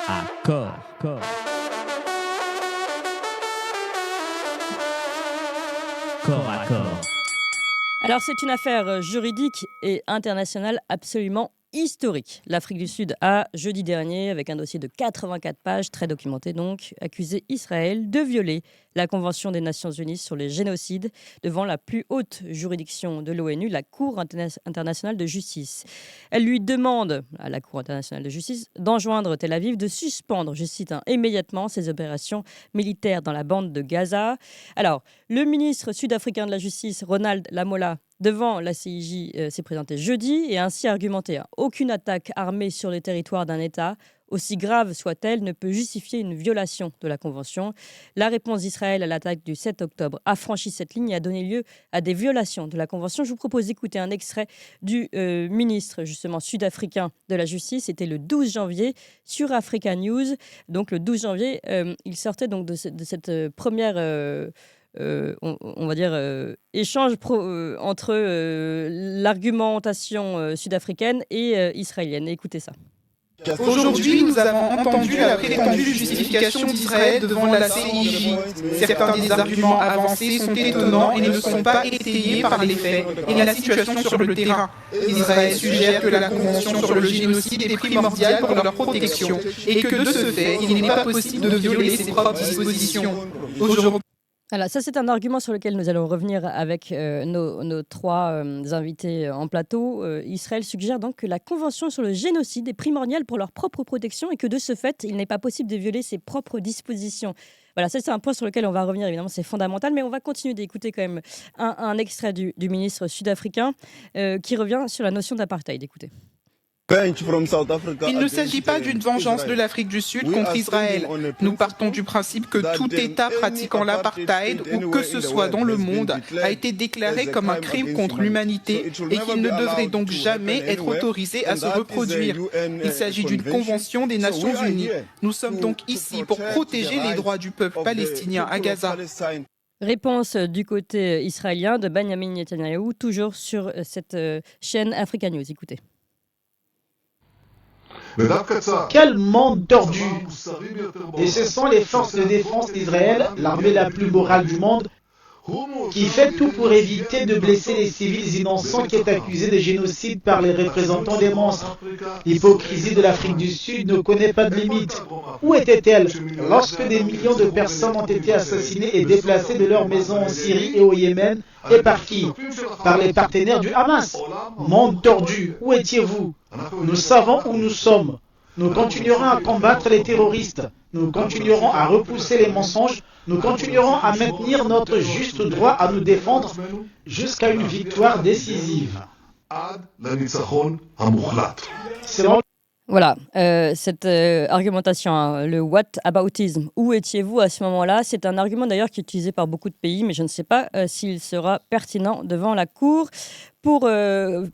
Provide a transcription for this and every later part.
Accord. Corps à corps. Alors c'est une affaire juridique et internationale absolument historique. L'Afrique du Sud a, jeudi dernier, avec un dossier de 84 pages, très documenté donc, accusé Israël de violer la Convention des Nations Unies sur les génocides devant la plus haute juridiction de l'ONU, la Cour internationale de justice. Elle lui demande, à la Cour internationale de justice, d'enjoindre Tel Aviv de suspendre, je cite, immédiatement ses opérations militaires dans la bande de Gaza. Alors, le ministre sud-africain de la Justice, Ronald Lamola, devant la CIJ, s'est présenté jeudi et a ainsi argumenté. Aucune attaque armée sur le territoire d'un État, aussi grave soit-elle, ne peut justifier une violation de la Convention. La réponse d'Israël à l'attaque du 7 octobre a franchi cette ligne et a donné lieu à des violations de la Convention. Je vous propose d'écouter un extrait du ministre justement sud-africain de la Justice. C'était le 12 janvier sur Africa News. Donc le 12 janvier, il sortait donc de cette première... on va dire, échange entre l'argumentation sud-africaine et israélienne. Écoutez ça. Aujourd'hui, nous avons entendu la prétendue justification d'Israël devant la CIJ. Certains des arguments avancés sont étonnants et ne sont pas étayés par les faits et la situation sur le terrain. Israël suggère que la Convention sur le génocide est primordiale pour leur protection et que de ce fait, il n'est pas possible de violer ses propres dispositions. Aujourd'hui, Alors, ça, c'est un argument sur lequel nous allons revenir avec nos trois invités en plateau. Israël suggère donc que la Convention sur le génocide est primordiale pour leur propre protection et que de ce fait, il n'est pas possible de violer ses propres dispositions. Voilà, ça, c'est un point sur lequel on va revenir. Évidemment, c'est fondamental, mais on va continuer d'écouter quand même un extrait du ministre sud-africain qui revient sur la notion d'apartheid. Écoutez. il ne s'agit pas d'une vengeance de l'Afrique du Sud contre Israël. Nous partons du principe que tout État pratiquant l'apartheid, où que ce soit dans le monde, a été déclaré comme un crime contre l'humanité et qu'il ne devrait donc jamais être autorisé à se reproduire. Il s'agit d'une convention des Nations Unies. Nous sommes donc ici pour protéger les droits du peuple palestinien à Gaza. Réponse du côté israélien de Benjamin Netanyahou, toujours sur cette chaîne Africa News. Écoutez. Quel monde tordu! Et ce sont les forces de défense d'Israël, l'armée la plus morale du monde, qui fait tout pour éviter de blesser les civils innocents qui est accusé de génocide par les représentants des monstres. L'hypocrisie de l'Afrique du Sud ne connaît pas de limite. Où était-elle lorsque des millions de personnes ont été assassinées et déplacées de leurs maisons en Syrie et au Yémen? Et par qui? Par les partenaires du Hamas. Monde tordu, où étiez-vous? Nous savons où nous sommes. Nous continuerons à combattre les terroristes. Nous continuerons à repousser les mensonges. Nous continuerons à maintenir notre juste droit à nous défendre jusqu'à une victoire décisive. Voilà, cette argumentation, le whataboutisme, où étiez-vous à ce moment-là? C'est un argument d'ailleurs qui est utilisé par beaucoup de pays, mais je ne sais pas s'il sera pertinent devant la Cour. Pour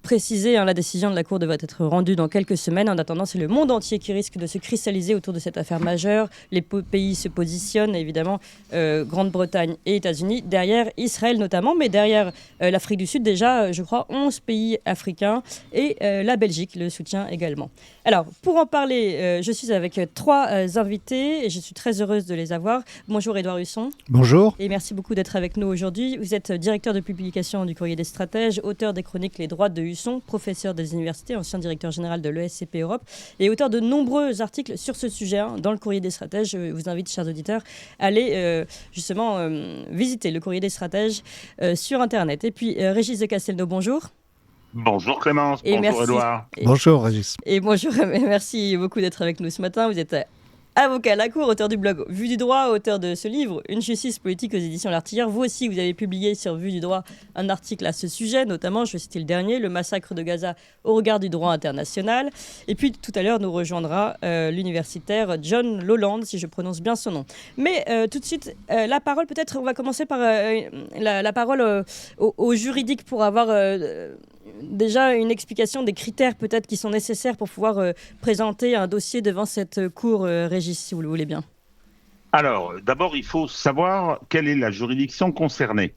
préciser, la décision de la Cour devrait être rendue dans quelques semaines. En attendant, c'est le monde entier qui risque de se cristalliser autour de cette affaire majeure. Les pays se positionnent, évidemment, Grande-Bretagne et États-Unis, derrière Israël notamment, mais derrière l'Afrique du Sud, déjà, je crois, 11 pays africains et la Belgique le soutient également. Alors, pour en parler, je suis avec trois invités et je suis très heureuse de les avoir. Bonjour Édouard Husson. Bonjour. Et merci beaucoup d'être avec nous aujourd'hui. Vous êtes directeur de publication du Courrier des Stratèges, auteur des chroniques Les Droits de Husson, professeur des universités, ancien directeur général de l'ESCP Europe et auteur de nombreux articles sur ce sujet dans le Courrier des Stratèges. Je vous invite, chers auditeurs, à aller justement visiter le Courrier des Stratèges sur Internet. Et puis, Régis de Castelnau, bonjour. Bonjour Clémence, et bonjour Édouard. Bonjour Régis. Et bonjour, merci beaucoup d'être avec nous ce matin. Vous êtes avocat à la Cour, auteur du blog Vue du droit, auteur de ce livre Une justice politique aux éditions L'Artilleur. Vous aussi, vous avez publié sur Vue du droit un article à ce sujet, notamment, je vais citer le dernier, le massacre de Gaza au regard du droit international. Et puis tout à l'heure, nous rejoindra l'universitaire John Lowland, si je prononce bien son nom. Mais tout de suite, la parole, peut-être, on va commencer par la parole aux juridiques pour avoir déjà une explication des critères peut-être qui sont nécessaires pour pouvoir présenter un dossier devant cette cour, Régis, si vous le voulez bien. Alors, d'abord, il faut savoir quelle est la juridiction concernée.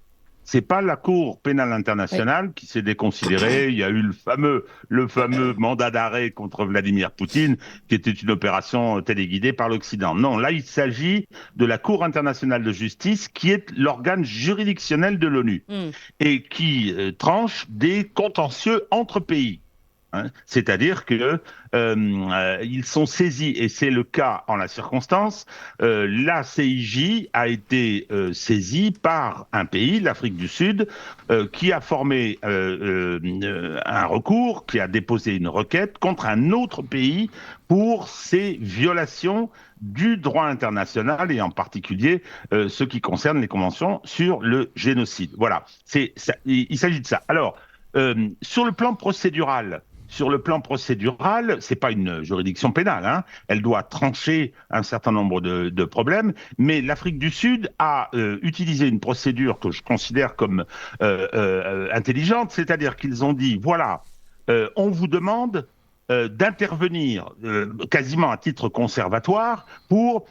C'est pas la Cour pénale internationale qui s'est déconsidérée. Il y a eu le fameux mandat d'arrêt contre Vladimir Poutine, qui était une opération téléguidée par l'Occident. Non, là, il s'agit de la Cour internationale de justice, qui est l'organe juridictionnel de l'ONU et qui tranche des contentieux entre pays. C'est-à-dire que ils sont saisis, et c'est le cas en la circonstance, la CIJ a été saisie par un pays, l'Afrique du Sud, qui a formé un recours, qui a déposé une requête contre un autre pays pour ces violations du droit international, et en particulier ce qui concerne les conventions sur le génocide. Voilà, il s'agit de ça. Alors, sur le plan procédural, c'est pas une juridiction pénale, hein. Elle doit trancher un certain nombre de problèmes, mais l'Afrique du Sud a utilisé une procédure que je considère comme intelligente, c'est-à-dire qu'ils ont dit, voilà, on vous demande d'intervenir quasiment à titre conservatoire pour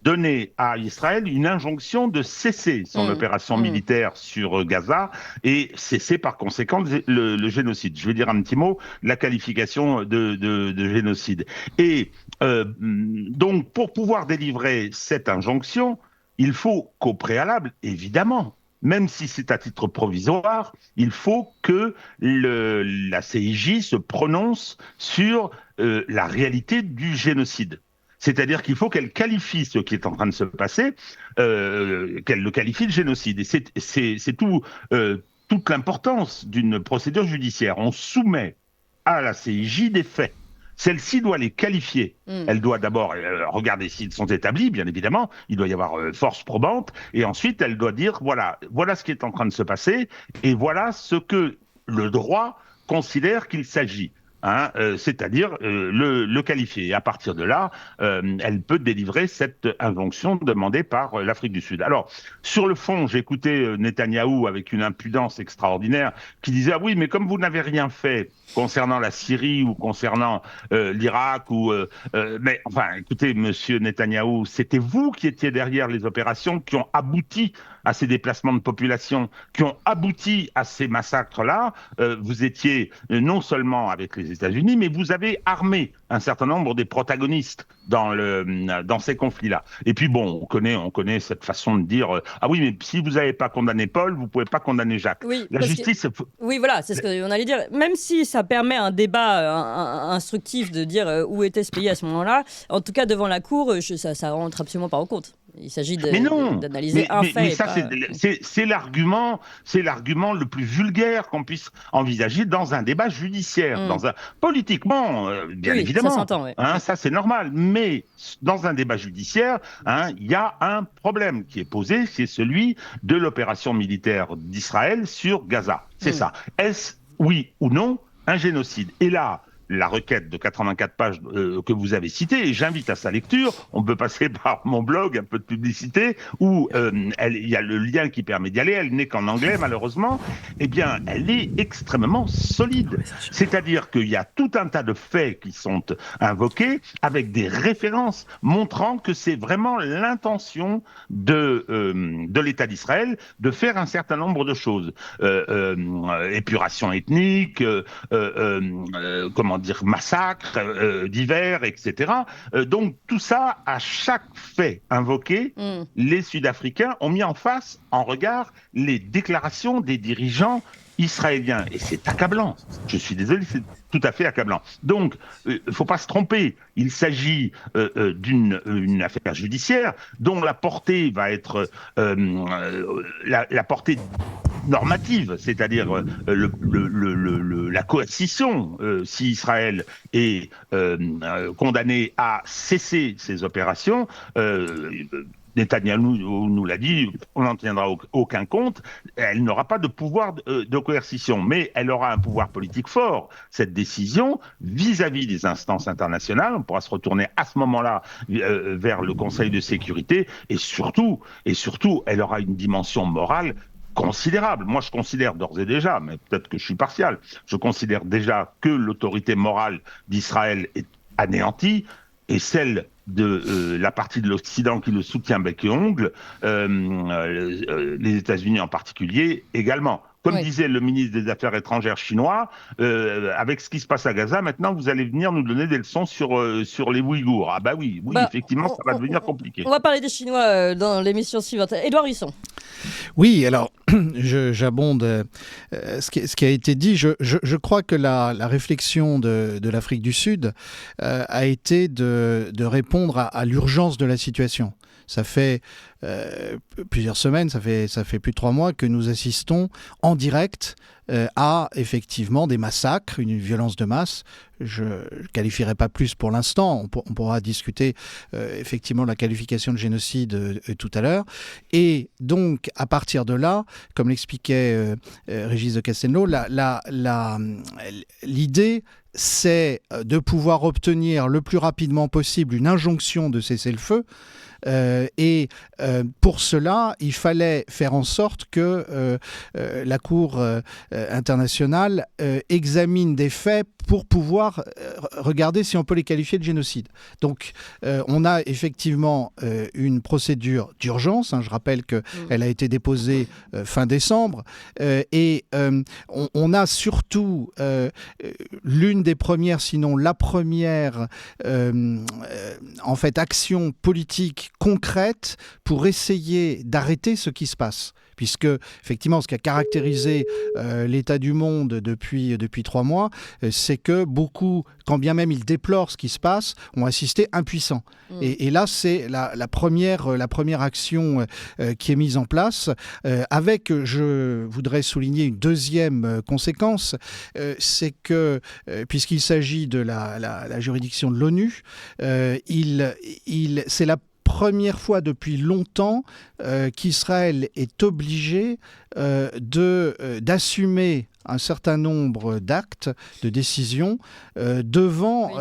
donner à Israël une injonction de cesser son opération militaire sur Gaza et cesser par conséquent le génocide. Je vais dire un petit mot, la qualification de génocide. Et donc, pour pouvoir délivrer cette injonction, il faut qu'au préalable, évidemment, même si c'est à titre provisoire, il faut que la CIJ se prononce sur la réalité du génocide. C'est-à-dire qu'il faut qu'elle qualifie ce qui est en train de se passer, qu'elle le qualifie de génocide. Et c'est toute l'importance d'une procédure judiciaire. On soumet à la CIJ des faits. Celle-ci doit les qualifier. Elle doit d'abord regarder s'ils sont établis, bien évidemment. Il doit y avoir force probante. Et ensuite, elle doit dire, voilà ce qui est en train de se passer et voilà ce que le droit considère qu'il s'agit. C'est-à-dire le qualifier. Et à partir de là, elle peut délivrer cette injonction demandée par l'Afrique du Sud. Alors, sur le fond, j'ai écouté Netanyahou avec une impudence extraordinaire qui disait « Ah oui, mais comme vous n'avez rien fait concernant la Syrie ou concernant l'Irak, mais enfin, écoutez, monsieur Netanyahou, c'était vous qui étiez derrière les opérations qui ont abouti à ces déplacements de population, qui ont abouti à ces massacres-là. Vous étiez non seulement avec les États-Unis, mais vous avez armé un certain nombre des protagonistes dans ces conflits-là. Et puis bon, on connaît cette façon de dire ah oui, mais si vous n'avez pas condamné Paul, vous pouvez pas condamner Jacques. Oui, la justice. Oui, voilà, c'est ce qu'on allait dire. Même si ça permet un débat instructif de dire où était ce pays à ce moment-là, en tout cas devant la Cour, ça rentre absolument pas en compte. Il s'agit d'analyser un fait. Mais ça, c'est l'argument le plus vulgaire qu'on puisse envisager dans un débat judiciaire, politiquement, bien évidemment. Ça s'entend, oui. Ça, c'est normal. Mais dans un débat judiciaire, il y a un problème qui est posé, c'est celui de l'opération militaire d'Israël sur Gaza. C'est ça. Est-ce, oui ou non, un génocide? Et là, la requête de 84 pages que vous avez citée, et j'invite à sa lecture, on peut passer par mon blog, un peu de publicité, où il y a le lien qui permet d'y aller, elle n'est qu'en anglais malheureusement, eh bien elle est extrêmement solide. C'est-à-dire qu'il y a tout un tas de faits qui sont invoqués, avec des références montrant que c'est vraiment l'intention de l'État d'Israël de faire un certain nombre de choses. Épuration ethnique, massacres divers, etc. Donc tout ça, à chaque fait invoqué, les Sud-Africains ont mis en regard les déclarations des dirigeants israéliens. Et c'est accablant. Je suis désolé, c'est tout à fait accablant. Donc, il ne faut pas se tromper. Il s'agit d'une affaire judiciaire dont la portée va être la portée normative, c'est-à-dire la coercition, si Israël est condamné à cesser ses opérations. Netanyahou nous l'a dit, on n'en tiendra aucun compte, elle n'aura pas de pouvoir de coercition, mais elle aura un pouvoir politique fort. Cette décision, vis-à-vis des instances internationales, on pourra se retourner à ce moment-là vers le Conseil de sécurité, et surtout, elle aura une dimension morale considérable. Moi, je considère d'ores et déjà, mais peut-être que je suis partial, je considère déjà que l'autorité morale d'Israël est anéantie, et celle de la partie de l'Occident qui le soutient bec et ongle, les États-Unis en particulier également. Comme disait le ministre des Affaires étrangères chinois, avec ce qui se passe à Gaza, maintenant vous allez venir nous donner des leçons sur les Ouïghours. Ah bah oui, effectivement, ça va devenir compliqué. On va parler des Chinois dans l'émission suivante. Édouard Husson. Oui, alors j'abonde ce qui a été dit. Je crois que la réflexion de l'Afrique du Sud a été de répondre à l'urgence de la situation. Ça fait plusieurs semaines, ça fait plus de 3 mois que nous assistons en direct à effectivement des massacres, une violence de masse. Je ne qualifierai pas plus pour l'instant, on pourra discuter effectivement de la qualification de génocide tout à l'heure. Et donc, à partir de là, comme l'expliquait Régis de Castelnau, l'idée, c'est de pouvoir obtenir le plus rapidement possible une injonction de cessez-le-feu. Pour cela, il fallait faire en sorte que la Cour internationale examine des faits pour pouvoir regarder si on peut les qualifier de génocide. Donc, on a effectivement une procédure d'urgence. Je rappelle qu'elle a été déposée fin décembre. On a surtout l'une des premières, sinon la première, en fait, action politique concrète pour essayer d'arrêter ce qui se passe. Puisque, effectivement, ce qui a caractérisé l'état du monde depuis 3 mois, c'est que beaucoup, quand bien même ils déplorent ce qui se passe, ont assisté impuissants. Et là, c'est la première action qui est mise en place, avec, je voudrais souligner une deuxième conséquence, c'est que, puisqu'il s'agit de la juridiction de l'ONU, c'est la première fois depuis longtemps qu'Israël est obligé d'assumer un certain nombre d'actes, de décisions devant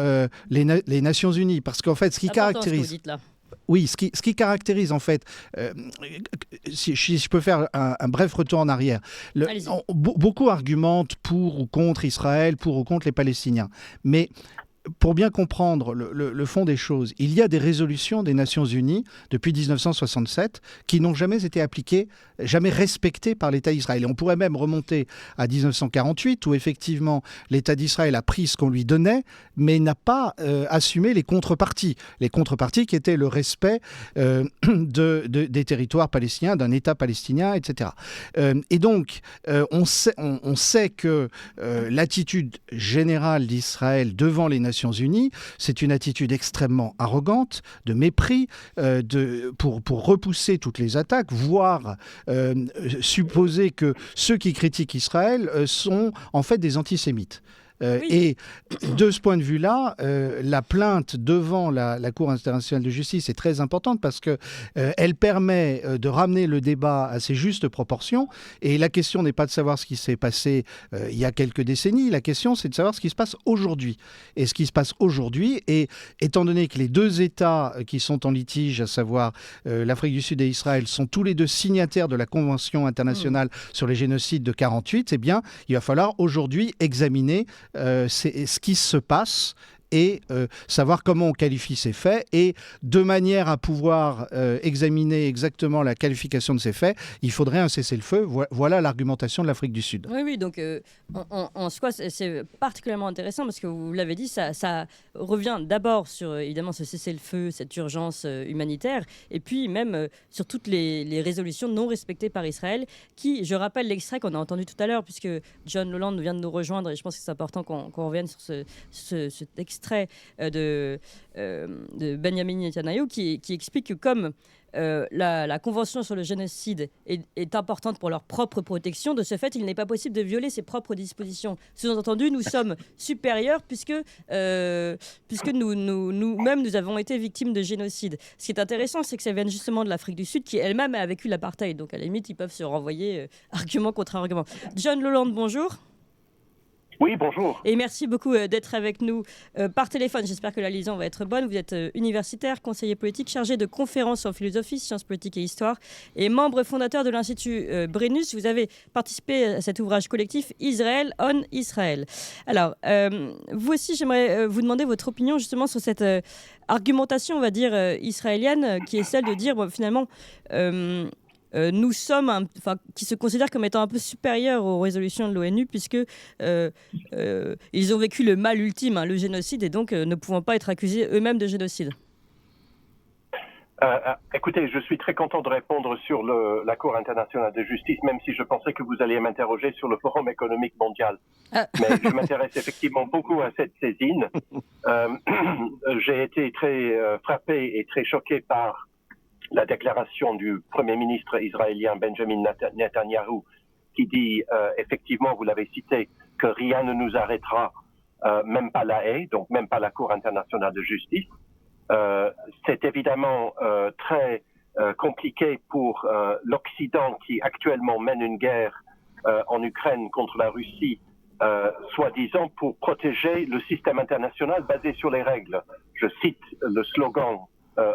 les Nations Unies. Parce qu'en fait, ce qui caractérise... Ce que vous dites là. Oui, ce qui caractérise en fait, si je peux faire un bref retour en arrière, beaucoup argumentent pour ou contre Israël, pour ou contre les Palestiniens. Mais pour bien comprendre le fond des choses, il y a des résolutions des Nations Unies depuis 1967 qui n'ont jamais été appliquées, jamais respectées par l'État d'Israël. Et on pourrait même remonter à 1948 où effectivement l'État d'Israël a pris ce qu'on lui donnait, mais n'a pas assumé les contreparties. Les contreparties qui étaient le respect des territoires palestiniens, d'un État palestinien, etc. Et donc, on sait que l'attitude générale d'Israël devant les Nations Unies, c'est une attitude extrêmement arrogante, de mépris, pour repousser toutes les attaques, voire supposer que ceux qui critiquent Israël sont en fait des antisémites. Et de ce point de vue-là, la plainte devant la Cour internationale de justice est très importante parce qu'elle permet de ramener le débat à ses justes proportions. Et la question n'est pas de savoir ce qui s'est passé il y a quelques décennies, la question c'est de savoir ce qui se passe aujourd'hui. Et ce qui se passe aujourd'hui, et étant donné que les deux États qui sont en litige, à savoir l'Afrique du Sud et Israël, sont tous les deux signataires de la Convention internationale sur les génocides de 1948, eh bien, il va falloir aujourd'hui examiner ce qui se passe et savoir comment on qualifie ces faits. Et de manière à pouvoir examiner exactement la qualification de ces faits, il faudrait un cessez-le-feu. Voilà l'argumentation de l'Afrique du Sud. Oui, donc en soi, c'est particulièrement intéressant parce que vous l'avez dit, ça revient d'abord sur évidemment ce cessez-le-feu, cette urgence humanitaire, et puis même sur toutes les résolutions non respectées par Israël, qui, je rappelle l'extrait qu'on a entendu tout à l'heure, puisque John Leland vient de nous rejoindre, et je pense que c'est important qu'on revienne sur cet extrait de Benjamin Netanyahu qui explique que comme la Convention sur le génocide est importante pour leur propre protection, de ce fait, il n'est pas possible de violer ses propres dispositions. Sous-entendu, nous sommes supérieurs puisque nous-mêmes, nous avons été victimes de génocide. Ce qui est intéressant, c'est que ça vient justement de l'Afrique du Sud qui elle-même a vécu l'apartheid. Donc à la limite, ils peuvent se renvoyer argument contre argument. John Leland, bonjour. Oui, bonjour. Et merci beaucoup d'être avec nous par téléphone. J'espère que la liaison va être bonne. Vous êtes universitaire, conseiller politique, chargé de conférences en philosophie, sciences politiques et histoire, et membre fondateur de l'Institut Brennus. Vous avez participé à cet ouvrage collectif Israël on Israël. Alors, vous aussi, j'aimerais vous demander votre opinion justement sur cette argumentation, on va dire, israélienne, qui est celle de dire, finalement... nous sommes, qui se considèrent comme étant un peu supérieurs aux résolutions de l'ONU, puisque ils ont vécu le mal ultime, le génocide, et donc ne pouvant pas être accusés eux-mêmes de génocide. Écoutez, je suis très content de répondre sur la Cour internationale de justice, même si je pensais que vous alliez m'interroger sur le Forum économique mondial. Mais je m'intéresse effectivement beaucoup à cette saisine. J'ai été très frappé et très choqué par la déclaration du Premier ministre israélien Benjamin Netanyahu, qui dit, effectivement, vous l'avez cité, que rien ne nous arrêtera, même pas la Haye, donc même pas la Cour internationale de justice. C'est évidemment très compliqué pour l'Occident qui actuellement mène une guerre en Ukraine contre la Russie, soi-disant pour protéger le système international basé sur les règles. Je cite le slogan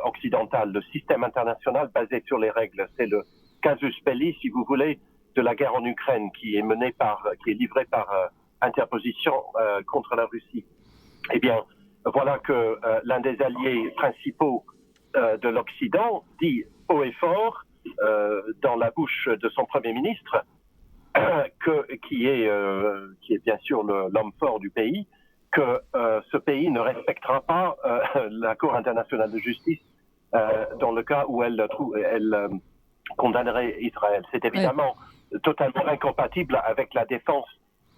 occidental, le système international basé sur les règles. C'est le casus belli, si vous voulez, de la guerre en Ukraine qui est livrée par interposition contre la Russie. Eh bien, voilà que l'un des alliés principaux de l'Occident dit haut et fort, dans la bouche de son Premier ministre, qui est bien sûr l'homme fort du pays, que ce pays ne respectera pas la Cour internationale de justice dans le cas où elle condamnerait Israël. C'est évidemment totalement incompatible avec la défense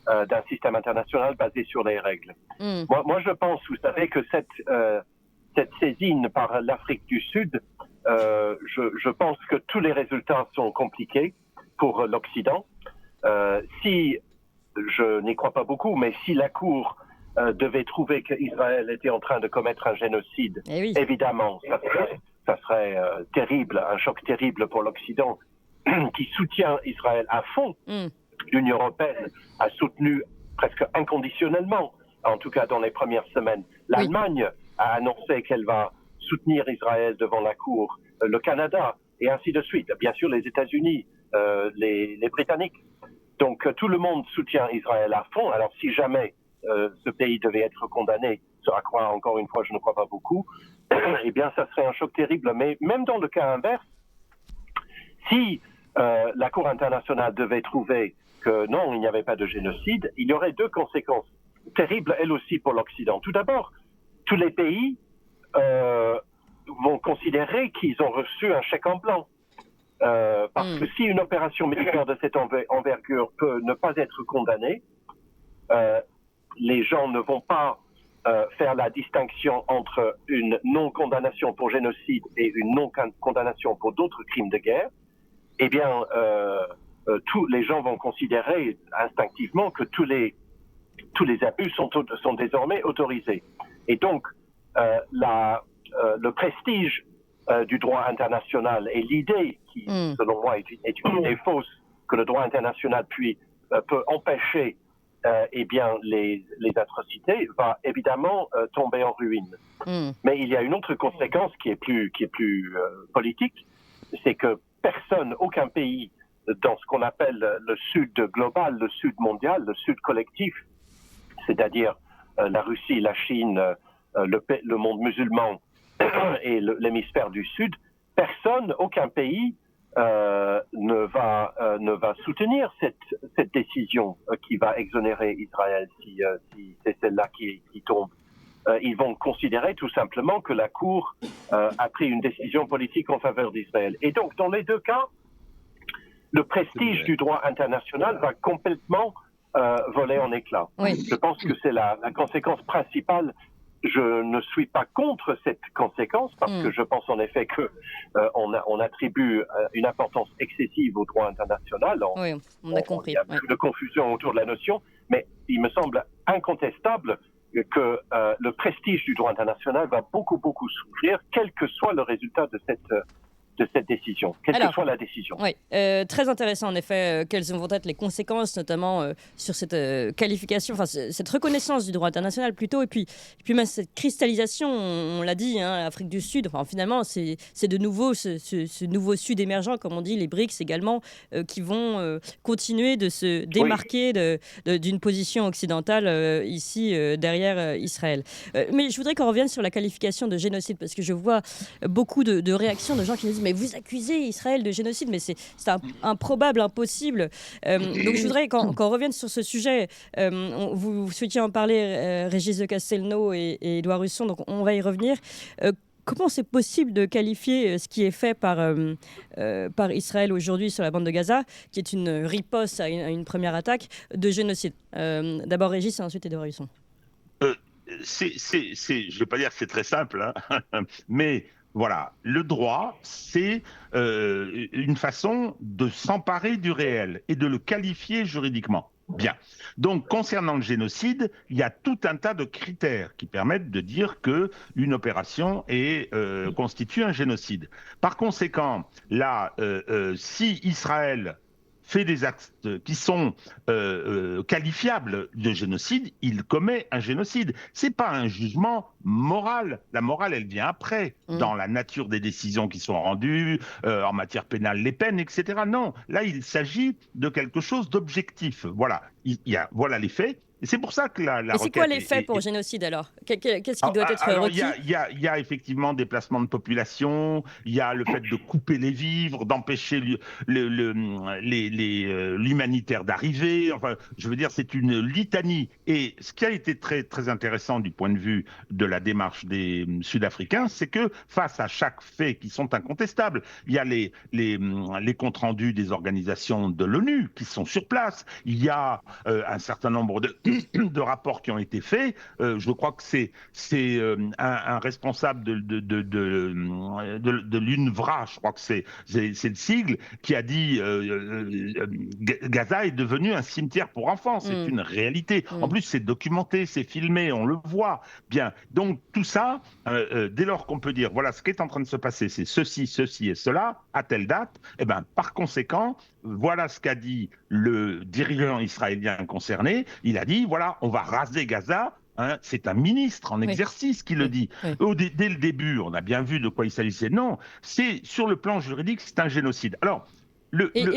d'un système international basé sur les règles. Moi, je pense, vous savez, que cette saisine par l'Afrique du Sud, je pense que tous les résultats sont compliqués pour l'Occident. Si, je n'y crois pas beaucoup, mais si la Cour devait trouver qu'Israël était en train de commettre un génocide, évidemment, ça serait terrible, un choc terrible pour l'Occident, qui soutient Israël à fond. L'Union européenne a soutenu presque inconditionnellement, en tout cas dans les premières semaines. L'Allemagne a annoncé qu'elle va soutenir Israël devant la Cour, le Canada, et ainsi de suite. Bien sûr, les États-Unis, les Britanniques. Donc, tout le monde soutient Israël à fond. Alors, si jamais ce pays devait être condamné, ce à quoi, encore une fois, je ne crois pas beaucoup, eh bien, ça serait un choc terrible. Mais même dans le cas inverse, si la Cour internationale devait trouver que non, il n'y avait pas de génocide, il y aurait deux conséquences terribles, elles aussi, pour l'Occident. Tout d'abord, tous les pays vont considérer qu'ils ont reçu un chèque en blanc. Parce que si une opération militaire de cette envergure peut ne pas être condamnée, les gens ne vont pas faire la distinction entre une non-condamnation pour génocide et une non-condamnation pour d'autres crimes de guerre. Eh bien, tous les gens vont considérer instinctivement que tous les abus sont désormais autorisés. Et donc, le prestige du droit international et l'idée qui, selon moi, est une idée fausse que le droit international peut empêcher les atrocités, va évidemment tomber en ruine. Mais il y a une autre conséquence qui est plus politique, c'est que aucun pays dans ce qu'on appelle le Sud global, le Sud mondial, le Sud collectif, c'est-à-dire la Russie, la Chine, le monde musulman et l'hémisphère du Sud, aucun pays ne va soutenir cette décision qui va exonérer Israël si c'est celle-là qui tombe. Ils vont considérer tout simplement que la Cour a pris une décision politique en faveur d'Israël. Et donc, dans les deux cas, le prestige du droit international va complètement voler en éclats. Je pense que c'est la conséquence principale. Je ne suis pas contre cette conséquence parce que je pense en effet que on attribue une importance excessive au droit international. On a compris. Il y a beaucoup de confusion autour de la notion, mais il me semble incontestable que le prestige du droit international va beaucoup souffrir, quel que soit le résultat de de cette décision, quelle que soit la décision. Oui, très intéressant en effet, quelles vont être les conséquences notamment sur cette qualification, enfin cette reconnaissance du droit international plutôt, et puis même cette cristallisation, on l'a dit, l'Afrique du Sud, enfin, finalement c'est de nouveau ce nouveau Sud émergent, comme on dit, les BRICS également, qui vont continuer de se démarquer d'une position occidentale ici derrière Israël. Mais je voudrais qu'on revienne sur la qualification de génocide, parce que je vois beaucoup de réactions de gens qui nous disent mais vous accusez Israël de génocide, mais c'est improbable, impossible. Donc je voudrais qu'on revienne sur ce sujet. Vous souhaitiez en parler, Régis de Castelnau et Édouard Husson, donc on va y revenir. Comment c'est possible de qualifier ce qui est fait par Israël aujourd'hui sur la bande de Gaza, qui est une riposte à une première attaque, de génocide? D'abord Régis et ensuite Édouard Husson. Je ne vais pas dire que c'est très simple, mais voilà, le droit, c'est une façon de s'emparer du réel et de le qualifier juridiquement. Bien. Donc, concernant le génocide, il y a tout un tas de critères qui permettent de dire qu'une opération constitue un génocide. Par conséquent, là, si Israël fait des actes qui sont qualifiables de génocide, il commet un génocide. C'est pas un jugement moral. La morale, elle vient après, dans la nature des décisions qui sont rendues, en matière pénale, les peines, etc. Non, là, il s'agit de quelque chose d'objectif. Voilà, voilà les faits. Et c'est pour ça que la Et c'est quoi les faits pour génocide alors? Qu'est-ce qui doit être requis? Il y a effectivement déplacement de population, il y a le fait de couper les vivres, d'empêcher l'humanitaire d'arriver. Enfin, je veux dire, c'est une litanie. Et ce qui a été très, très intéressant du point de vue de la démarche des Sud-Africains, c'est que face à chaque fait qui sont incontestables, il y a les comptes rendus des organisations de l'ONU qui sont sur place, il y a un certain nombre de rapports qui ont été faits. Je crois que c'est un responsable de l'UNRWA, je crois que c'est le sigle, qui a dit Gaza est devenu un cimetière pour enfants. C'est une réalité. En plus, c'est documenté, c'est filmé, on le voit. Bien. Donc, tout ça, dès lors qu'on peut dire, voilà, ce qui est en train de se passer, c'est ceci, ceci et cela, à telle date, et ben, par conséquent, voilà ce qu'a dit le dirigeant israélien concerné. Il a dit, voilà, on va raser Gaza. C'est un ministre en exercice qui le dit. Dès le début, on a bien vu de quoi il s'agissait. Non, c'est sur le plan juridique, c'est un génocide. Alors,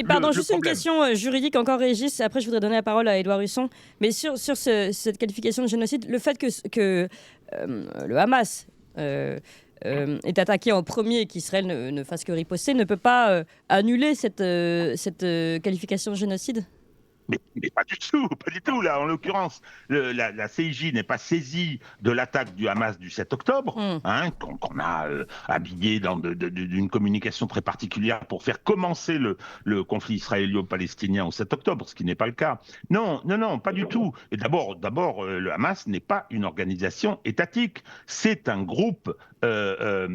pardon, juste une question juridique encore, Régis. Après, je voudrais donner la parole à Édouard Husson. Mais sur cette qualification de génocide, le fait que le Hamas est attaqué en premier et qu'Israël ne fasse que riposter, ne peut pas annuler cette qualification de génocide? Mais pas du tout, pas du tout. Là, en l'occurrence, la CIJ n'est pas saisie de l'attaque du Hamas du 7 octobre, qu'on a habillé d'une communication très particulière pour faire commencer le conflit israélo-palestinien au 7 octobre, ce qui n'est pas le cas. Non, pas du tout. Et d'abord, le Hamas n'est pas une organisation étatique. C'est un groupe de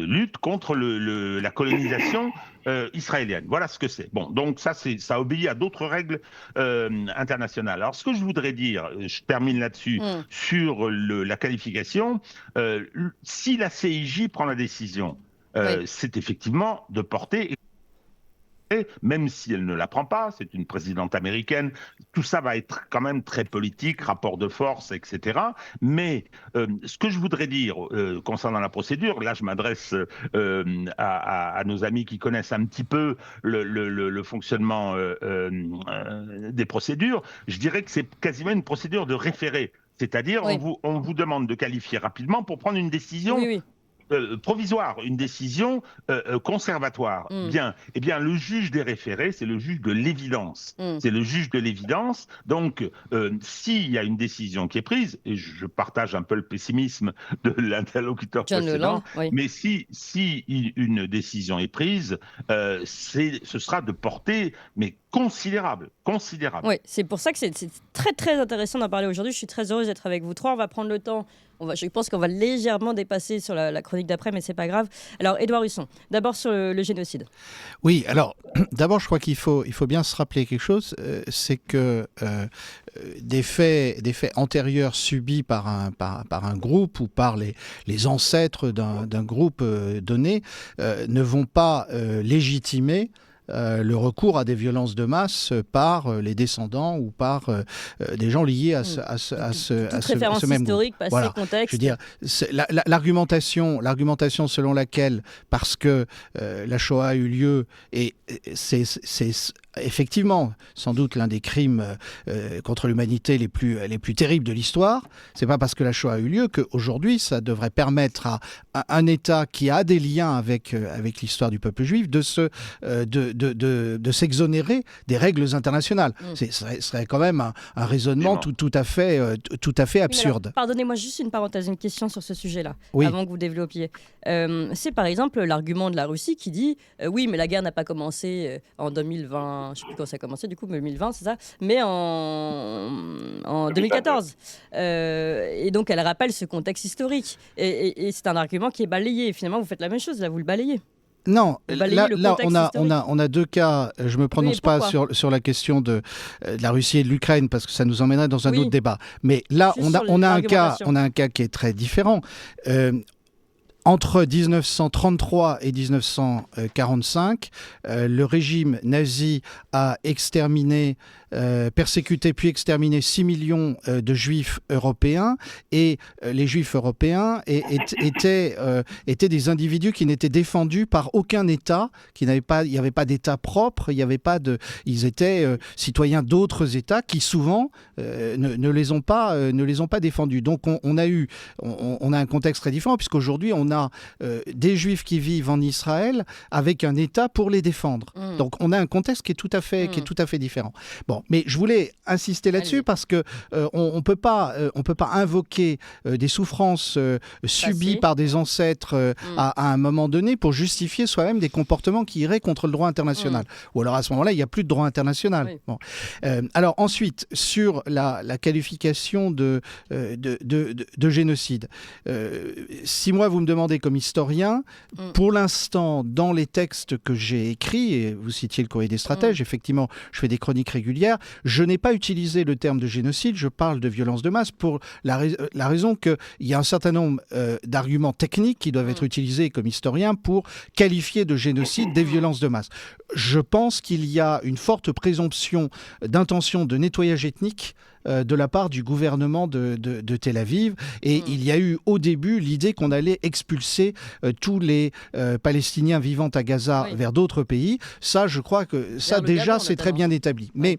lutte contre la colonisation israélienne. Voilà ce que c'est. Bon, donc ça obéit à d'autres règles internationales. Alors, ce que je voudrais dire, je termine là-dessus, sur la qualification, si la CIJ prend la décision, c'est effectivement de porter... Même si elle ne la prend pas, c'est une présidente américaine, tout ça va être quand même très politique, rapport de force, etc. Mais ce que je voudrais dire concernant la procédure, là je m'adresse à nos amis qui connaissent un petit peu le fonctionnement des procédures, je dirais que c'est quasiment une procédure de référé. C'est-à-dire, on vous demande de qualifier rapidement pour prendre une décision... provisoire, une décision conservatoire. Bien, eh bien, le juge des référés, c'est le juge de l'évidence. C'est le juge de l'évidence. Donc, s'il y a une décision qui est prise, et je partage un peu le pessimisme de l'interlocuteur précédent, mais si une décision est prise, ce sera de portée, mais considérable. Oui, c'est pour ça que c'est très très intéressant d'en parler aujourd'hui. Je suis très heureuse d'être avec vous trois. On va prendre le temps. Je pense qu'on va légèrement dépasser sur la chronique chronique d'après, mais c'est pas grave. Alors, Édouard Husson, d'abord sur le génocide. Oui, alors, d'abord, je crois qu'il faut bien se rappeler quelque chose, c'est que des faits antérieurs subis par un groupe ou par les ancêtres d'un groupe donné ne vont pas légitimer le recours à des violences de masse par les descendants ou par des gens liés à ce même historique, groupe. Passé, contexte. Je veux dire, l'argumentation selon laquelle, parce que la Shoah a eu lieu, et c'est effectivement sans doute l'un des crimes contre l'humanité les plus terribles de l'histoire, c'est pas parce que la Shoah a eu lieu qu'aujourd'hui ça devrait permettre à un État qui a des liens avec l'histoire du peuple juif de s'exonérer des règles internationales. Ce serait quand même un raisonnement tout à fait absurde. Alors, pardonnez-moi juste une parenthèse, une question sur ce sujet-là, oui. Avant que vous développiez. C'est par exemple l'argument de la Russie qui dit oui, mais la guerre n'a pas commencé en 2020, je ne sais plus quand ça a commencé du coup, 2020, c'est ça, mais en 2014. Et donc elle rappelle ce contexte historique. Et c'est un argument qui est balayé. Et finalement, vous faites la même chose, là, vous le balayez. Non, là on a deux cas. Je me prononce pas sur la question de la Russie et de l'Ukraine parce que ça nous emmènerait dans un autre débat. Mais là, on a un cas qui est très différent. Entre 1933 et 1945, le régime nazi a persécuté puis exterminé 6 millions de juifs européens, et les juifs européens étaient des individus qui n'étaient défendus par aucun État, il n'y avait pas d'État propre, ils étaient citoyens d'autres États qui souvent ne les ont pas défendus. Donc on a un contexte très différent, puisqu'aujourd'hui on a des juifs qui vivent en Israël avec un État pour les défendre. Donc on a un contexte qui est tout à fait différent. Bon, mais je voulais insister là-dessus parce que on peut pas invoquer des souffrances subies par des ancêtres à un moment donné pour justifier soi-même des comportements qui iraient contre le droit international. Ou alors à ce moment-là, il n'y a plus de droit international. Oui. Bon. Alors ensuite, sur la qualification de génocide, si moi vous me demandez comme historien, pour l'instant, dans les textes que j'ai écrits, et vous citiez le Courrier des stratèges, effectivement, je fais des chroniques régulières, je n'ai pas utilisé le terme de génocide, je parle de violence de masse pour la raison qu'il y a un certain nombre d'arguments techniques qui doivent être utilisés comme historien pour qualifier de génocide des violences de masse. Je pense qu'il y a une forte présomption d'intention de nettoyage ethnique de la part du gouvernement de Tel Aviv. Et il y a eu au début l'idée qu'on allait expulser tous les Palestiniens vivant à Gaza vers d'autres pays. Ça, je crois que ça déjà, c'est très bien établi. Mais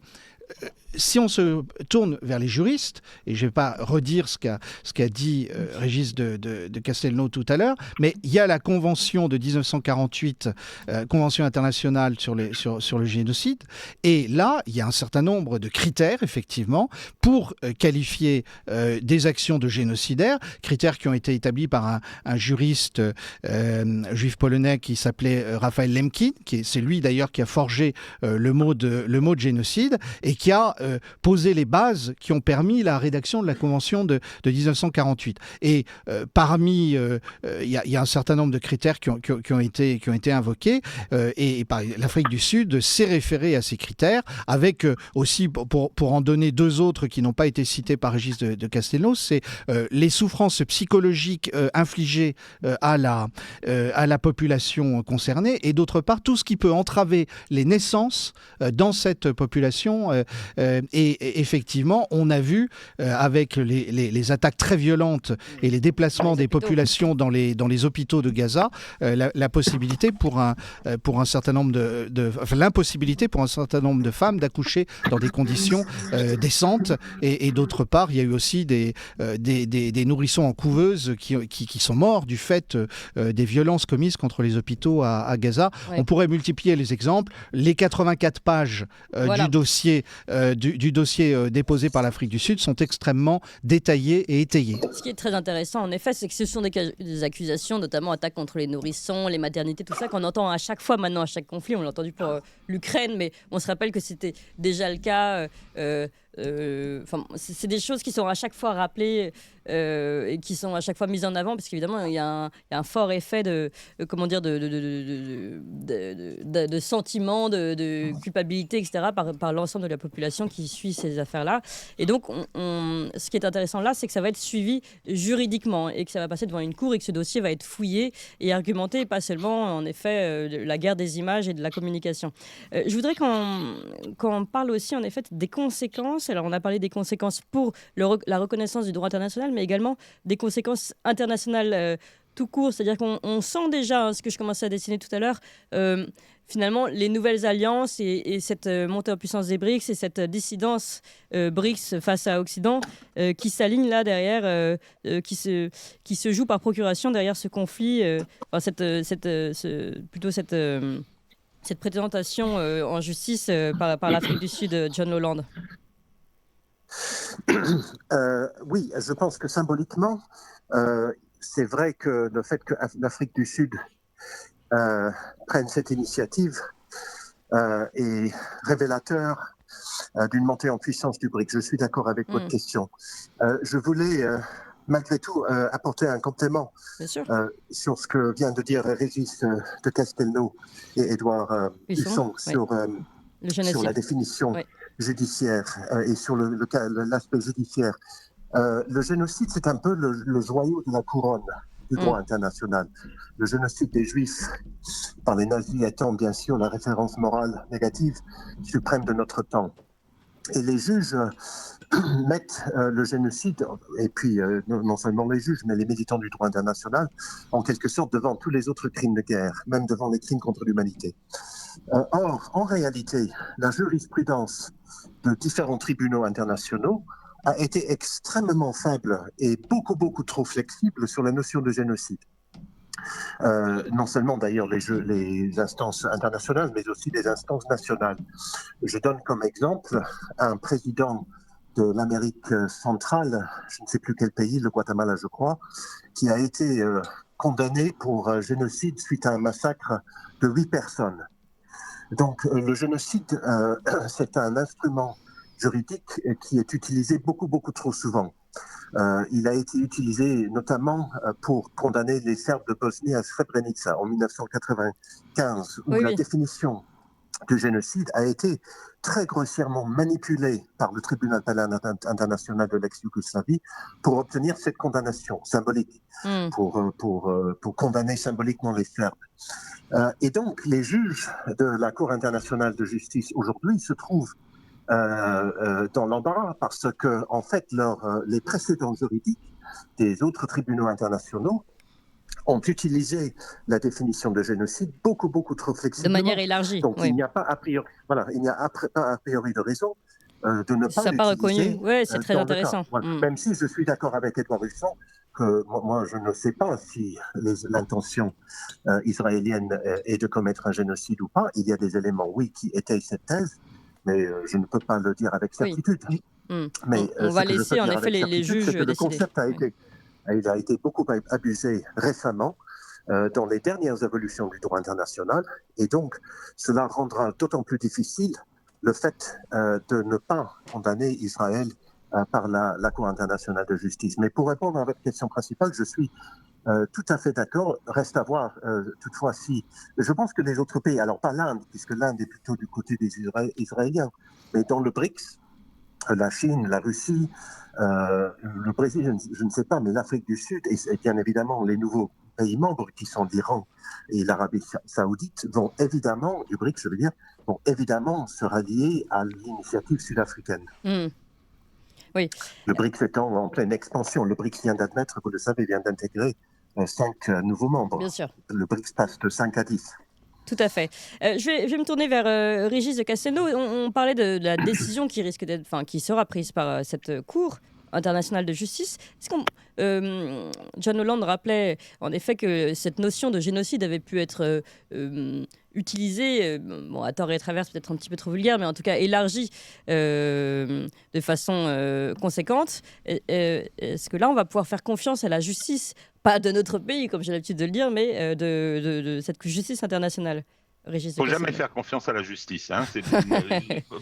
si on se tourne vers les juristes, et je ne vais pas redire ce qu'a dit Régis de Castelnau tout à l'heure, mais il y a la convention de 1948, convention internationale sur le génocide, et là, il y a un certain nombre de critères, effectivement, pour qualifier des actions de génocidaires, critères qui ont été établis par un juriste juif polonais qui s'appelait Raphaël Lemkin, c'est lui d'ailleurs qui a forgé le mot de génocide, et qui a posé les bases qui ont permis la rédaction de la Convention de 1948. Et parmi, il y a un certain nombre de critères qui ont été invoqués, et l'Afrique du Sud s'est référée à ces critères, avec aussi, pour en donner deux autres qui n'ont pas été cités par Régis de Castelnau, c'est les souffrances psychologiques infligées à la population concernée, et d'autre part, tout ce qui peut entraver les naissances dans cette population. Et effectivement, on a vu avec les attaques très violentes et les déplacements des populations dans les hôpitaux de Gaza, la possibilité pour un certain nombre l'impossibilité pour un certain nombre de femmes d'accoucher dans des conditions décentes. Et d'autre part, il y a eu aussi des nourrissons en couveuse qui sont morts du fait des violences commises contre les hôpitaux à Gaza. Ouais. On pourrait multiplier les exemples. Les 84 pages du dossier déposé par l'Afrique du Sud sont extrêmement détaillés et étayés. Ce qui est très intéressant, en effet, c'est que ce sont des accusations, notamment attaques contre les nourrissons, les maternités, tout ça, qu'on entend à chaque fois maintenant, à chaque conflit. On l'a entendu pour l'Ukraine, mais on se rappelle que c'était déjà le cas c'est des choses qui sont à chaque fois rappelées et qui sont à chaque fois mises en avant, parce qu'évidemment, il y a un fort effet de sentiment, de culpabilité, etc., par l'ensemble de la population qui suit ces affaires-là. Et donc, ce qui est intéressant là, c'est que ça va être suivi juridiquement et que ça va passer devant une cour et que ce dossier va être fouillé et argumenté, et pas seulement, en effet, de la guerre des images et de la communication. Je voudrais qu'on parle aussi, en effet, des conséquences. Alors, on a parlé des conséquences pour la reconnaissance du droit international, mais également des conséquences internationales tout court. C'est-à-dire qu'on sent déjà, ce que je commençais à dessiner tout à l'heure, finalement, les nouvelles alliances et cette montée en puissance des BRICS et cette dissidence BRICS face à Occident qui s'aligne là derrière, qui se joue par procuration derrière ce conflit, cette présentation en justice par l'Afrique du Sud, John Lowland. Oui, je pense que symboliquement, c'est vrai que le fait que l'Afrique du Sud prenne cette initiative est révélateur d'une montée en puissance du BRICS. Je suis d'accord avec votre question. Je voulais malgré tout apporter un complément sur ce que vient de dire Régis de Castelnau et Édouard Husson sur la définition judiciaire et sur l'aspect judiciaire. Le génocide, c'est un peu le joyau de la couronne du droit international. Le génocide des Juifs par les nazis étant bien sûr la référence morale négative suprême de notre temps. Et les juges mettent le génocide, et puis non seulement les juges, mais les militants du droit international, en quelque sorte devant tous les autres crimes de guerre, même devant les crimes contre l'humanité. Or, en réalité, la jurisprudence de différents tribunaux internationaux a été extrêmement faible et beaucoup trop flexible sur la notion de génocide. Non seulement d'ailleurs les instances internationales, mais aussi les instances nationales. Je donne comme exemple un président de l'Amérique centrale, je ne sais plus quel pays, le Guatemala je crois, qui a été condamné pour génocide suite à un massacre de 8 personnes. Donc le génocide, c'est un instrument juridique qui est utilisé beaucoup trop souvent. Il a été utilisé notamment pour condamner les Serbes de Bosnie à Srebrenica en 1995, où la définition du génocide a été très grossièrement manipulée par le tribunal pénal international de l'ex-Yougoslavie pour obtenir cette condamnation symbolique, pour condamner symboliquement les Serbes. Et donc, les juges de la Cour internationale de justice aujourd'hui se trouvent dans l'embarras parce que, en fait, les précédents juridiques des autres tribunaux internationaux ont utilisé la définition de génocide beaucoup trop flexiblement. De manière élargie. Donc, il n'y a pas a priori, de raison de ne pas pas reconnu. Oui, c'est très intéressant. Même si je suis d'accord avec Édouard Husson que moi, je ne sais pas si l'intention israélienne est de commettre un génocide ou pas. Il y a des éléments, oui, qui étayent cette thèse, mais je ne peux pas le dire avec certitude. Mais on va laisser en effet les juges décider. Le concept a été beaucoup abusé récemment dans les dernières évolutions du droit international, et donc cela rendra d'autant plus difficile le fait de ne pas condamner Israël par la Cour internationale de justice. Mais pour répondre à votre question principale, je suis tout à fait d'accord. Reste à voir toutefois si... Je pense que les autres pays, alors pas l'Inde, puisque l'Inde est plutôt du côté des Israéliens, mais dans le BRICS, la Chine, la Russie, le Brésil, je ne sais pas, mais l'Afrique du Sud et bien évidemment les nouveaux pays membres qui sont l'Iran et l'Arabie Saoudite vont évidemment, du BRICS je veux dire, vont évidemment se rallier à l'initiative sud-africaine. Oui. Le BRICS étant en pleine expansion. Le BRICS vient d'admettre, vous le savez, vient d'intégrer 5 nouveaux membres. Bien sûr. Le BRICS passe de 5 à 10. Tout à fait. Je vais me tourner vers Régis de Castelnau. On parlait de la décision qui sera prise par cette Cour internationale de justice. John Holland rappelait en effet que cette notion de génocide avait pu être utilisée, à tort et à travers, peut-être un petit peu trop vulgaire, mais en tout cas élargie de façon conséquente. Est-ce que là, on va pouvoir faire confiance à la justice, pas de notre pays, comme j'ai l'habitude de le dire, mais de cette justice internationale? Régis. Il ne faut jamais faire confiance à la justice. Hein.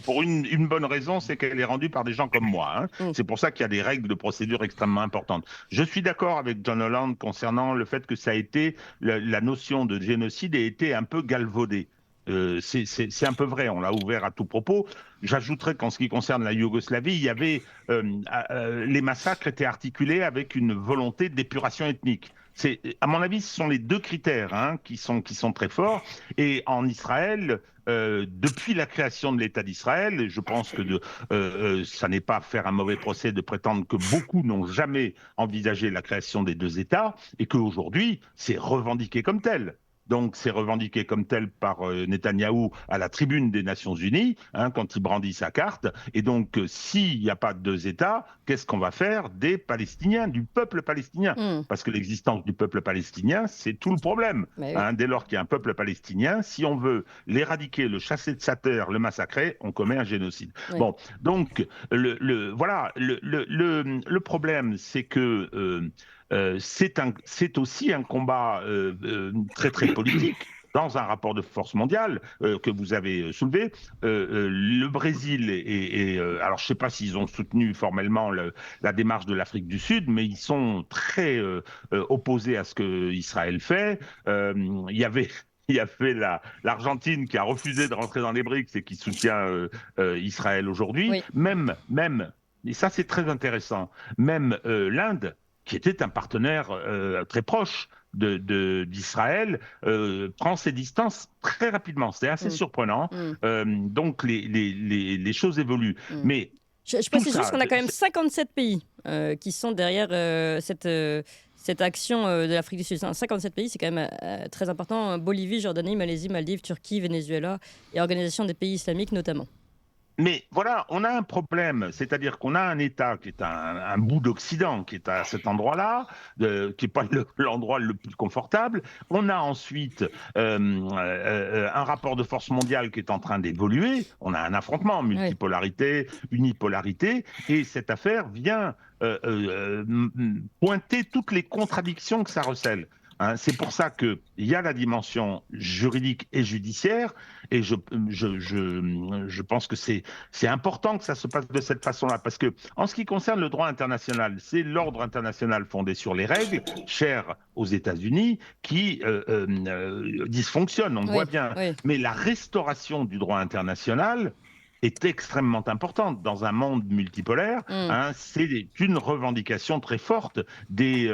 Pour une bonne raison, c'est qu'elle est rendue par des gens comme moi. Hein. C'est pour ça qu'il y a des règles de procédure extrêmement importantes. Je suis d'accord avec John Holland concernant le fait que ça a été, la notion de génocide a été un peu galvaudée. C'est un peu vrai, on l'a ouvert à tout propos. J'ajouterais qu'en ce qui concerne la Yougoslavie, il y avait les massacres étaient articulés avec une volonté d'épuration ethnique. À mon avis, ce sont les deux critères qui sont très forts. Et en Israël, depuis la création de l'État d'Israël, je pense que ça n'est pas faire un mauvais procès de prétendre que beaucoup n'ont jamais envisagé la création des deux États et qu'aujourd'hui, c'est revendiqué comme tel. Donc, c'est revendiqué comme tel par Netanyahou à la tribune des Nations Unies, quand il brandit sa carte. Et donc, s'il n'y a pas de deux États, qu'est-ce qu'on va faire des Palestiniens, du peuple palestinien? Parce que l'existence du peuple palestinien, c'est tout le problème. Oui. Dès lors qu'il y a un peuple palestinien, si on veut l'éradiquer, le chasser de sa terre, le massacrer, on commet un génocide. Oui. Bon, donc, voilà, le problème, c'est que... c'est aussi un combat très très politique. Dans un rapport de force mondiale que vous avez soulevé, le Brésil alors je ne sais pas s'ils ont soutenu formellement la démarche de l'Afrique du Sud, mais ils sont très opposés à ce que Israël fait. Il y avait l'Argentine qui a refusé de rentrer dans les BRICS et qui soutient Israël aujourd'hui. Oui. Même, et ça c'est très intéressant, même l'Inde, qui était un partenaire très proche d'Israël, prend ses distances très rapidement. C'est assez surprenant. Donc, les choses évoluent. Mais je précise juste qu'on a quand même 57 pays qui sont derrière cette action de l'Afrique du Sud. 57 pays, c'est quand même très important. Bolivie, Jordanie, Malaisie, Maldives, Turquie, Venezuela et Organisation des pays islamiques notamment. Mais voilà, on a un problème, c'est-à-dire qu'on a un État qui est un bout d'Occident, qui est à cet endroit-là, qui n'est pas l'endroit le plus confortable. On a ensuite un rapport de force mondiale qui est en train d'évoluer. On a un affrontement, multipolarité, unipolarité, et cette affaire vient pointer toutes les contradictions que ça recèle. C'est pour ça qu'il y a la dimension juridique et judiciaire, et je pense que c'est important que ça se passe de cette façon-là, parce que en ce qui concerne le droit international, c'est l'ordre international fondé sur les règles, cher aux États-Unis, qui dysfonctionne, on le voit bien. Oui. Mais la restauration du droit international est extrêmement importante dans un monde multipolaire. C'est une revendication très forte des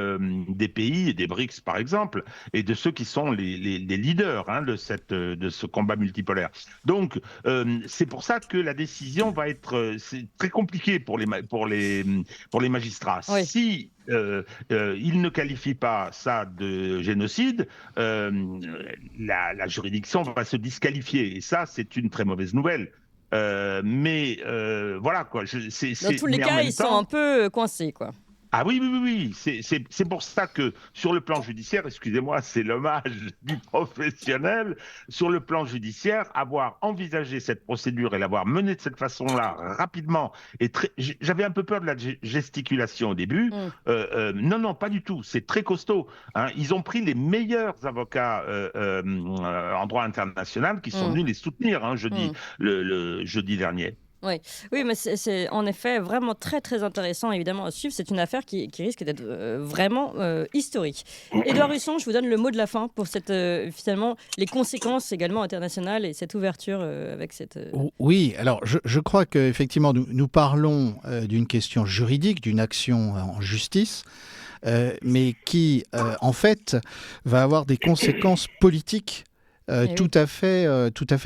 pays, des BRICS par exemple, et de ceux qui sont les leaders de ce combat multipolaire. Donc, c'est pour ça que la décision va être c'est très compliquée pour les magistrats. Oui. Si il ne qualifie pas ça de génocide, la juridiction va se disqualifier. Et ça, c'est une très mauvaise nouvelle. Mais voilà quoi. Dans tous les cas, ils sont un peu coincés quoi. Ah oui. C'est pour ça que sur le plan judiciaire, excusez-moi, c'est l'hommage du professionnel. Sur le plan judiciaire, avoir envisagé cette procédure et l'avoir menée de cette façon-là rapidement, j'avais un peu peur de la gesticulation au début. Non, pas du tout. C'est très costaud. Ils ont pris les meilleurs avocats en droit international qui sont venus les soutenir le jeudi dernier. Oui, mais c'est en effet vraiment très très intéressant évidemment à suivre. C'est une affaire qui risque d'être vraiment historique. Édouard Husson, je vous donne le mot de la fin pour finalement les conséquences également internationales et cette ouverture avec cette... Oui, alors je crois qu'effectivement nous parlons d'une question juridique, d'une action en justice, mais qui en fait va avoir des conséquences politiques tout à fait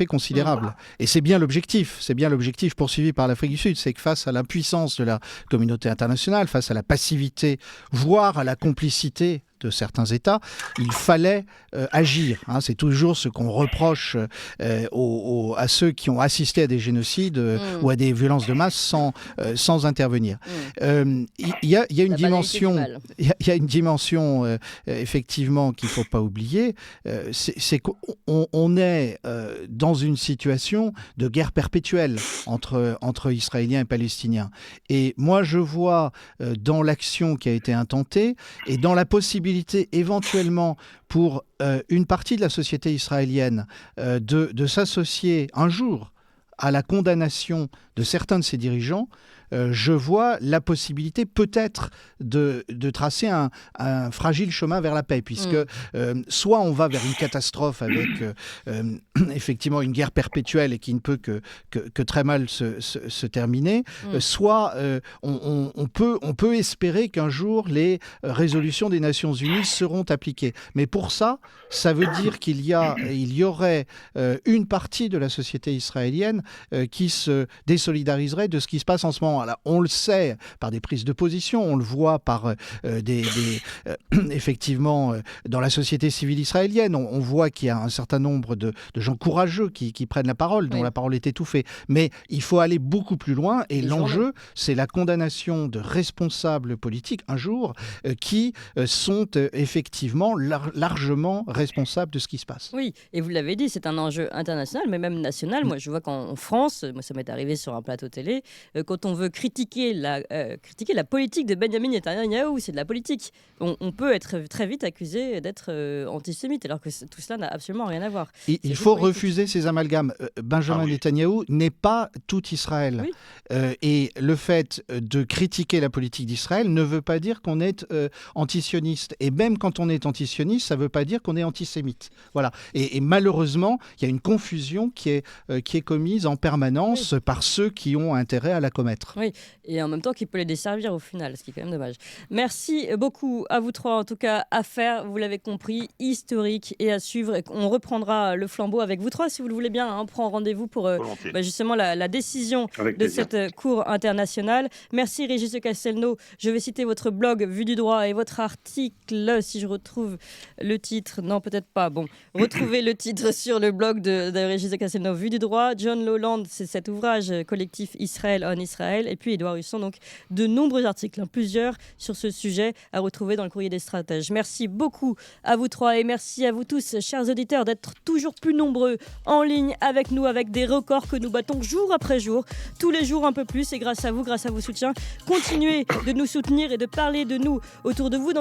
considérable. Et c'est bien l'objectif poursuivi par l'Afrique du Sud, c'est que face à l'impuissance de la communauté internationale, face à la passivité, voire à la complicité de certains États, il fallait agir. C'est toujours ce qu'on reproche à ceux qui ont assisté à des génocides ou à des violences de masse sans intervenir. Il y a une dimension, effectivement qu'il ne faut pas oublier, c'est qu'on est dans une situation de guerre perpétuelle entre Israéliens et Palestiniens. Et moi, je vois dans l'action qui a été intentée et dans la possibilité possibilité éventuellement pour une partie de la société israélienne de s'associer un jour à la condamnation de certains de ses dirigeants, je vois la possibilité peut-être de tracer un fragile chemin vers la paix, puisque soit on va vers une catastrophe avec effectivement une guerre perpétuelle et qui ne peut que très mal se terminer, soit on peut espérer qu'un jour les résolutions des Nations Unies seront appliquées. Mais pour ça veut dire qu'il y aurait une partie de la société israélienne qui se désolidariserait de ce qui se passe en ce moment. Alors, on le sait par des prises de position, on le voit par effectivement dans la société civile israélienne, on voit qu'il y a un certain nombre de gens courageux qui prennent la parole, dont la parole est étouffée. Mais il faut aller beaucoup plus loin et l'enjeu, c'est la condamnation de responsables politiques un jour qui sont effectivement largement responsables de ce qui se passe. Oui, et vous l'avez dit, c'est un enjeu international, mais même national. Moi, je vois qu'en France, moi, ça m'est arrivé sur un plateau télé, quand on veut critiquer la politique de Benjamin Netanyahou, c'est de la politique. On peut être très vite accusé d'être antisémite, alors que tout cela n'a absolument rien à voir. Il faut refuser ces amalgames. Benjamin Netanyahou n'est pas tout Israël. Oui. Et le fait de critiquer la politique d'Israël ne veut pas dire qu'on est antisioniste. Et même quand on est antisioniste, ça ne veut pas dire qu'on est antisémite. Voilà. Et malheureusement, il y a une confusion qui est commise en permanence par ceux qui ont intérêt à la commettre. Oui, et en même temps qui peut les desservir au final, ce qui est quand même dommage. Merci beaucoup à vous trois, en tout cas, affaire, vous l'avez compris, historique et à suivre. On reprendra le flambeau avec vous trois, si vous le voulez bien. On prend rendez-vous pour justement la décision de cette cour internationale. Merci Régis de Castelnau. Je vais citer votre blog Vue du droit et votre article, si je retrouve le titre. Non, peut-être pas. Bon, retrouvez le titre sur le blog de Régis de Castelnau, Vue du droit. John Lowland, c'est cet ouvrage collectif Israël on Israël. Et puis Édouard Husson, donc de nombreux articles, plusieurs sur ce sujet à retrouver dans le Courrier des Stratèges. Merci beaucoup à vous trois et merci à vous tous, chers auditeurs, d'être toujours plus nombreux en ligne avec nous, avec des records que nous battons jour après jour, tous les jours un peu plus. Et grâce à vous, grâce à vos soutiens, continuez de nous soutenir et de parler de nous autour de vous.